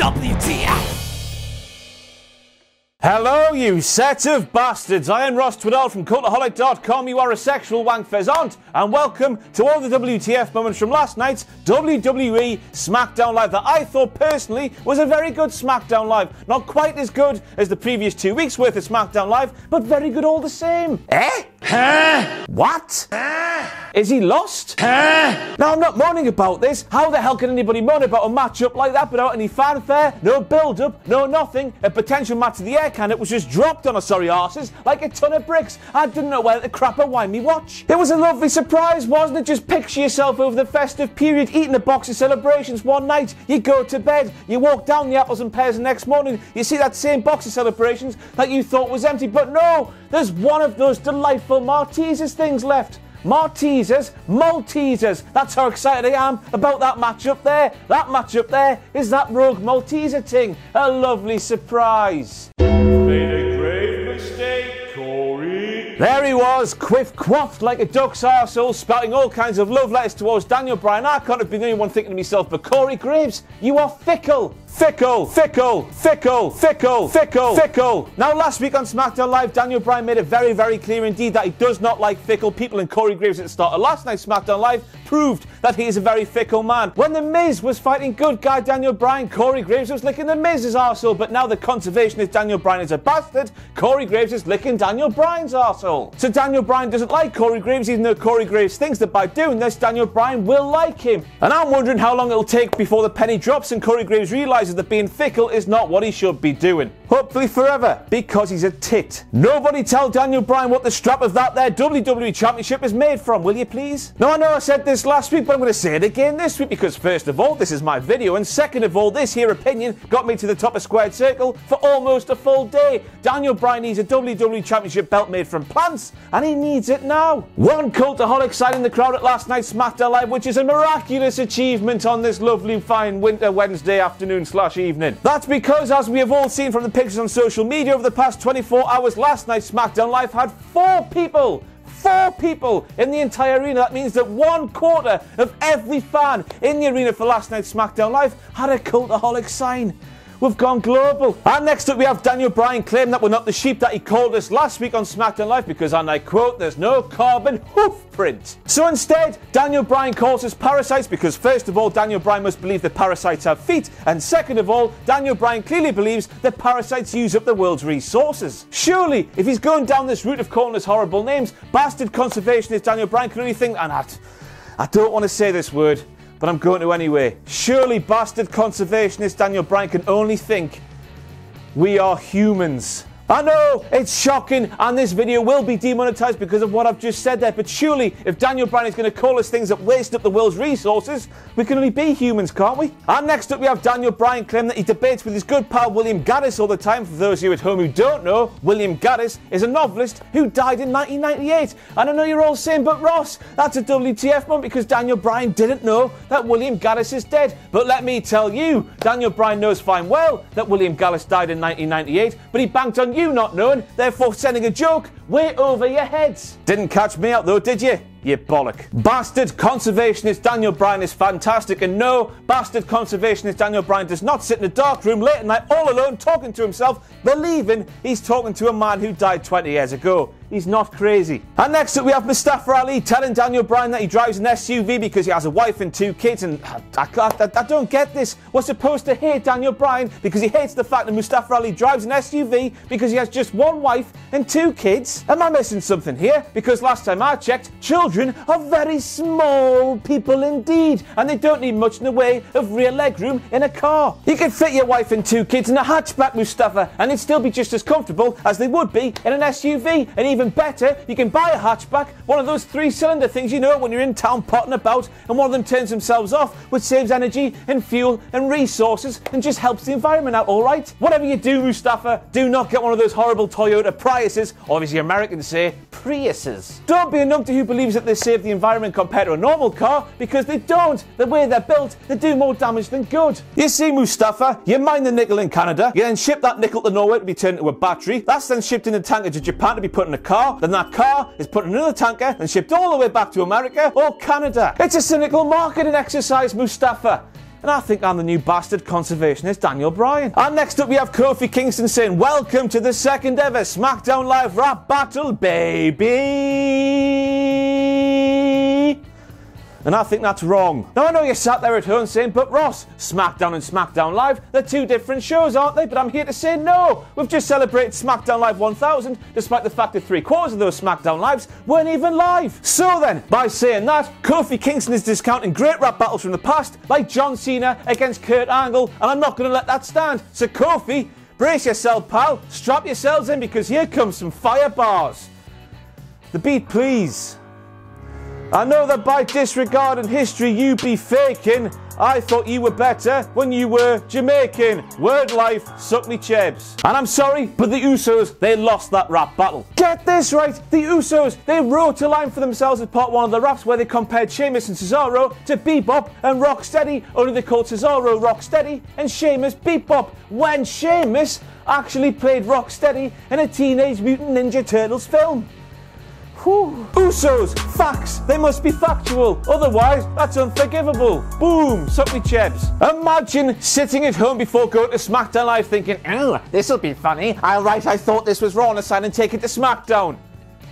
WTF! Hello, you set of bastards. I am Ross Twiddle from Cultaholic.com. You are a sexual wank pheasant, and welcome to all the WTF moments from last night's WWE SmackDown Live that I thought personally was a very good SmackDown Live. Not quite as good as the previous 2 weeks worth of SmackDown Live, but very good all the same. Eh? Huh? What? Is he lost? Now, I'm not moaning about this. How the hell can anybody moan about a matchup like that without any fanfare, no build-up, no nothing, a potential match of the air can? It was just dropped on us sorry arses like a ton of bricks. I didn't know whether to crap or why me watch. It was a lovely surprise, wasn't it? Just picture yourself over the festive period eating a box of celebrations one night. You go to bed, you walk down the apples and pears the next morning, you see that same box of celebrations that you thought was empty, but no, there's one of those delightful Maltesers things left. Maltesers. That's how excited I am about that matchup there. That matchup there is that rogue Malteser thing. A lovely surprise. Made a grave mistake, Corey. There he was, quiff-quaffed like a duck's arsehole, spouting all kinds of love letters towards Daniel Bryan. I can't have been the only one thinking to myself, but Corey Graves, you are fickle. Fickle. Now, last week on SmackDown Live, Daniel Bryan made it very, very clear indeed that he does not like fickle people, and Corey Graves at the start of last night's SmackDown Live proved that he is a very fickle man. When The Miz was fighting good guy Daniel Bryan, Corey Graves was licking The Miz's arsehole, but now the conservationist Daniel Bryan is a bastard, Corey Graves is licking Daniel Bryan's arsehole. So Daniel Bryan doesn't like Corey Graves, even though Corey Graves thinks that by doing this, Daniel Bryan will like him. And I'm wondering how long it'll take before the penny drops and Corey Graves realizes that being fickle is not what he should be doing. Hopefully forever, because he's a tit. Nobody tell Daniel Bryan what the strap of that there WWE Championship is made from, will you please? Now, I know I said this last week, but I'm going to say it again this week, because first of all, this is my video, and second of all, this here opinion got me to the top of Squared Circle for almost a full day. Daniel Bryan needs a WWE Championship belt made from plants, and he needs it now. One cultaholic side in the crowd at last night's SmackDown Live, which is a miraculous achievement on this lovely fine winter Wednesday afternoon / evening. That's because, as we have all seen from the pictures on social media over the past 24 hours, last night's SmackDown Live had 4 people in the entire arena. That means that 1/4 of every fan in the arena for last night's SmackDown Live had a cultaholic sign. We've gone global. And next up we have Daniel Bryan claiming that we're not the sheep that he called us last week on SmackDown Live because, and I quote, there's no carbon hoof print. So instead, Daniel Bryan calls us parasites because first of all, Daniel Bryan must believe that parasites have feet, and second of all, Daniel Bryan clearly believes that parasites use up the world's resources. Surely, if he's going down this route of calling us horrible names, bastard conservationist Daniel Bryan can only think, and I don't want to say this word, but I'm going to anyway. Surely bastard conservationist Daniel Bryan can only think we are humans. I know, it's shocking, and this video will be demonetized because of what I've just said there, but surely, if Daniel Bryan is going to call us things that waste up the world's resources, we can only be humans, can't we? And next up we have Daniel Bryan claiming that he debates with his good pal William Gaddis all the time. For those of you at home who don't know, William Gaddis is a novelist who died in 1998. And I know you're all saying, but Ross, that's a WTF moment because Daniel Bryan didn't know that William Gaddis is dead. But let me tell you, Daniel Bryan knows fine well that William Gaddis died in 1998, but he banked on you not knowing, therefore sending a joke way over your heads. Didn't catch me out though, did you? You bollock. Bastard conservationist Daniel Bryan is fantastic, and no, bastard conservationist Daniel Bryan does not sit in a dark room late at night all alone talking to himself, believing he's talking to a man who died 20 years ago. He's not crazy. And next up we have Mustafa Ali telling Daniel Bryan that he drives an SUV because he has a wife and 2 kids, and I don't get this. We're supposed to hate Daniel Bryan because he hates the fact that Mustafa Ali drives an SUV because he has just 1 wife and 2 kids? Am I missing something here? Because last time I checked, children are very small people indeed, and they don't need much in the way of rear legroom in a car. You can fit your wife and 2 kids in a hatchback, Mustafa, and it'd still be just as comfortable as they would be in an SUV. And even better, you can buy a hatchback, one of those 3-cylinder things, you know, when you're in town potting about and one of them turns themselves off, which saves energy and fuel and resources and just helps the environment out, alright? Whatever you do, Mustafa, do not get one of those horrible Toyota Priuses, or obviously Americans say, Priuses. Don't be a numpty who believes that they save the environment compared to a normal car, because they don't. The way they're built, they do more damage than good. You see, Mustafa, you mine the nickel in Canada, you then ship that nickel to nowhere to be turned into a battery, that's then shipped in a tanker to Japan to be put in a car, then that car is put in another tanker and shipped all the way back to America or Canada. It's a cynical marketing exercise, Mustafa. And I think I'm the new bastard conservationist Daniel Bryan. And next up we have Kofi Kingston saying, welcome to the second ever SmackDown Live rap battle, baby. And I think that's wrong. Now I know you sat there at home saying, but Ross, SmackDown and SmackDown Live, they're two different shows, aren't they? But I'm here to say no. We've just celebrated SmackDown Live 1000, despite the fact that 3/4 of those SmackDown Lives weren't even live. So then, by saying that, Kofi Kingston is discounting great rap battles from the past, like John Cena against Kurt Angle, and I'm not going to let that stand. So Kofi, brace yourself, pal. Strap yourselves in, because here comes some fire bars. The beat, please. I know that by disregarding history you be faking. I thought you were better when you were Jamaican. Word life, suck me chebs. And I'm sorry, but the Usos, they lost that rap battle. Get this right, the Usos, they wrote a line for themselves as part one of the raps where they compared Sheamus and Cesaro to Bebop and Rocksteady, only they called Cesaro Rocksteady and Sheamus Bebop, when Sheamus actually played Rocksteady in a Teenage Mutant Ninja Turtles film. Whew. Usos, facts, they must be factual, otherwise that's unforgivable. Boom, suck me chebs. Imagine sitting at home before going to SmackDown Live thinking, oh, this'll be funny, I thought this was Raw on a sign and take it to SmackDown.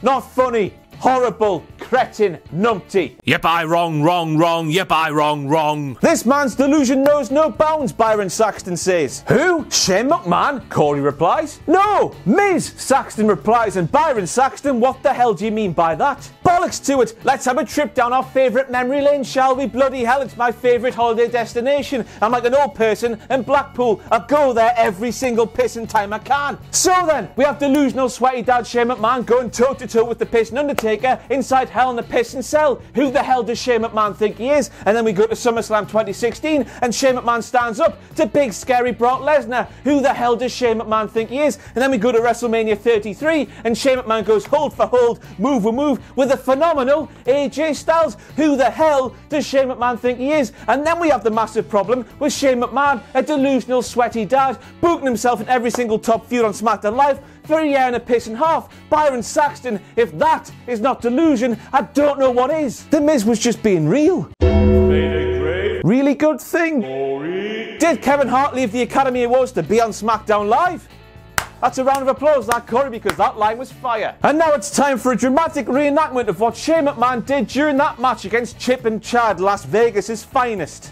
Not funny, horrible, cretin, numpty. Yep, I wrong, yep, I wrong. This man's delusion knows no bounds, Byron Saxton says. Who? Shane McMahon? Corey replies. No, Miz, Saxton replies, and Byron Saxton, what the hell do you mean by that? Bollocks to it, let's have a trip down our favourite memory lane, shall we? Bloody hell, it's my favourite holiday destination. I'm like an old person in Blackpool. I go there every single pissing time I can. So then, we have delusional sweaty dad Shane McMahon going toe to toe with the pissing Undertaker inside Hell in a Piss and Cell. Who the hell does Shane McMahon think he is? And then we go to SummerSlam 2016 and Shane McMahon stands up to big scary Brock Lesnar. Who the hell does Shane McMahon think he is? And then we go to WrestleMania 33 and Shane McMahon goes hold for hold, move for move with a phenomenal AJ Styles. Who the hell does Shane McMahon think he is? And then we have the massive problem with Shane McMahon, a delusional sweaty dad, booking himself in every single top feud on SmackDown Live for a year and a piss and half. Byron Saxton, if that is not delusion, I don't know what is. The Miz was just being real. Made a great Really good thing. story. Did Kevin Hart leave the Academy Awards to be on SmackDown Live? That's a round of applause, that, Corey, because that line was fire. And now it's time for a dramatic reenactment of what Shane McMahon did during that match against Chip and Chad, Las Vegas's finest.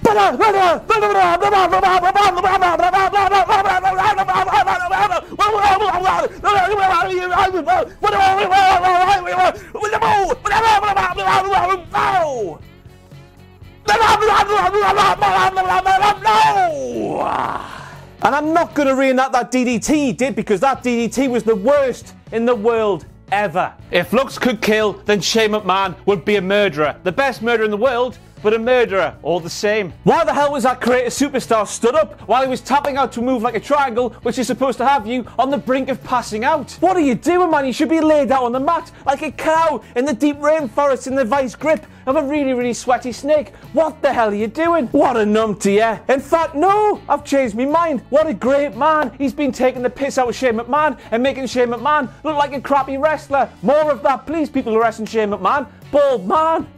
And I'm not going to reenact that DDT he did, because that DDT was the worst in the world ever. If looks could kill, then Shane McMahon would be a murderer. The best murderer in the world, but a murderer all the same. Why the hell was that creator superstar stood up while he was tapping out to move like a triangle, which is supposed to have you on the brink of passing out? What are you doing, man? You should be laid out on the mat like a cow in the deep rainforest in the vice grip of a really sweaty snake. What the hell are you doing? What a numpty, yeah. In fact, no, I've changed my mind. What a great man. He's been taking the piss out of Shane McMahon and making Shane McMahon look like a crappy wrestler. More of that, please, people who are wrestling Shane McMahon. Bald man,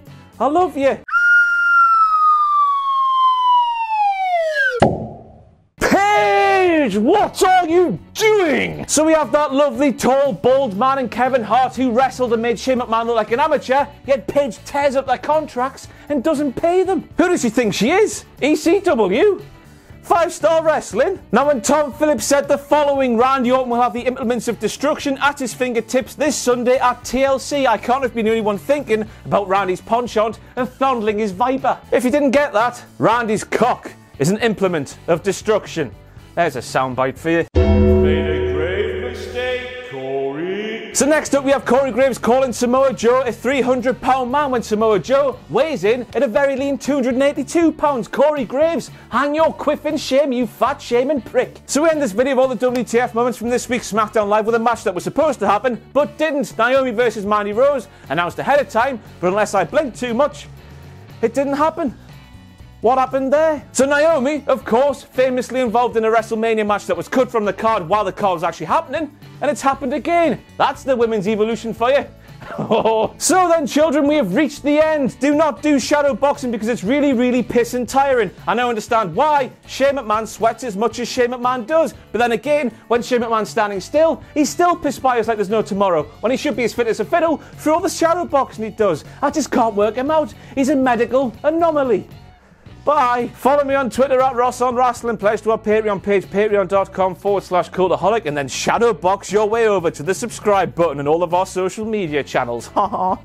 I love you. What are you doing? So we have that lovely tall bald man in Kevin Hart who wrestled and made Shane McMahon look like an amateur, yet Paige tears up their contracts and doesn't pay them. Who does she think she is? ECW? 5-star wrestling? Now when Tom Phillips said the following, Randy Orton will have the implements of destruction at his fingertips this Sunday at TLC, I can't have been the only one thinking about Randy's penchant and fondling his viper. If you didn't get that, Randy's cock is an implement of destruction. There's a soundbite for you. Made a grave mistake, Corey. So next up we have Corey Graves calling Samoa Joe a 300-pound man when Samoa Joe weighs in at a very lean 282 pounds. Corey Graves, hang your quiff in shame, you fat shaming prick. So we end this video of all the WTF moments from this week's SmackDown Live with a match that was supposed to happen, but didn't. Naomi versus Mandy Rose, announced ahead of time, but unless I blinked too much, it didn't happen. What happened there? So Naomi, of course, famously involved in a WrestleMania match that was cut from the card while the card was actually happening, and it's happened again. That's the women's evolution for you. So then, children, we have reached the end. Do not do shadow boxing because it's really, really pissing tiring. I now understand why Shane McMahon sweats as much as Shane McMahon does. But then again, when Shane McMahon's standing still, he still perspires like there's no tomorrow, when he should be as fit as a fiddle through all the shadow boxing he does. I just can't work him out. He's a medical anomaly. Bye. Follow me on Twitter at Ross on Wrestling. Pledge to our Patreon page, patreon.com/Cultaholic, and then shadow box your way over to the subscribe button and all of our social media channels. Haha.